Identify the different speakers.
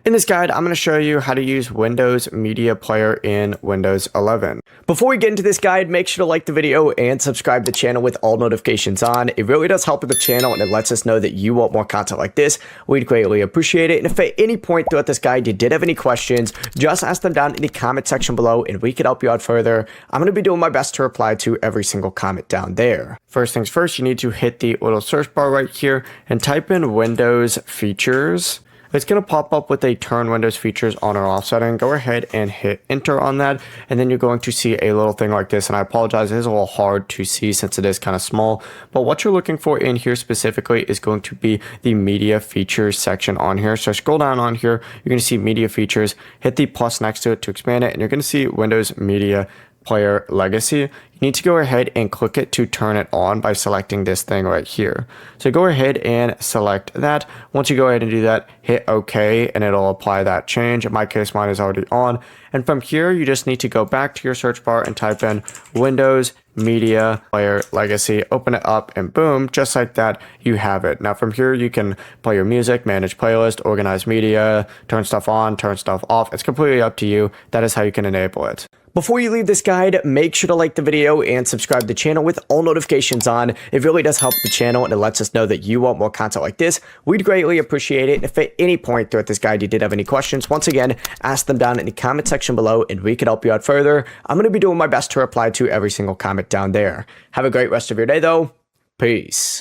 Speaker 1: In this guide, I'm going to show you how to use Windows Media Player in Windows 11. Before we get into this guide, make sure to like the video and subscribe to the channel with all notifications on. It really does help with the channel and it lets us know that you want more content like this. We'd greatly appreciate it. And if at any point throughout this guide you did have any questions, just ask them down in the comment section below and we could help you out further. I'm going to be doing my best to reply to every single comment down there. First things first, you need to hit the little search bar right here and type in Windows Features. It's going to pop up with a turn Windows features on or off setting. Go ahead and hit enter on that. And then you're going to see a little thing like this. And I apologize, it is a little hard to see since it is kind of small. But what you're looking for in here specifically is going to be the media features section on here. So scroll down on here. You're going to see media features. Hit the plus next to it to expand it. And you're going to see Windows Media Player Legacy. You need to go ahead and click it to turn it on by selecting this thing right here. So go ahead and select that. Once you go ahead and do that, hit OK and it'll apply that change. In my case, mine is already on. And from here, you just need to go back to your search bar and type in Windows Media Player Legacy, open it up, and boom, just like that, you have it. Now from here, you can play your music, manage playlist, organize media, turn stuff on, turn stuff off. It's completely up to you. That is how you can enable it. Before you leave this guide, make sure to like the video and subscribe to the channel with all notifications on. It really does help the channel and it lets us know that you want more content like this. We'd greatly appreciate it. And if at any point throughout this guide you did have any questions, once again, ask them down in the comment section below and we could help you out further. I'm going to be doing my best to reply to every single comment down there. Have a great rest of your day though. Peace.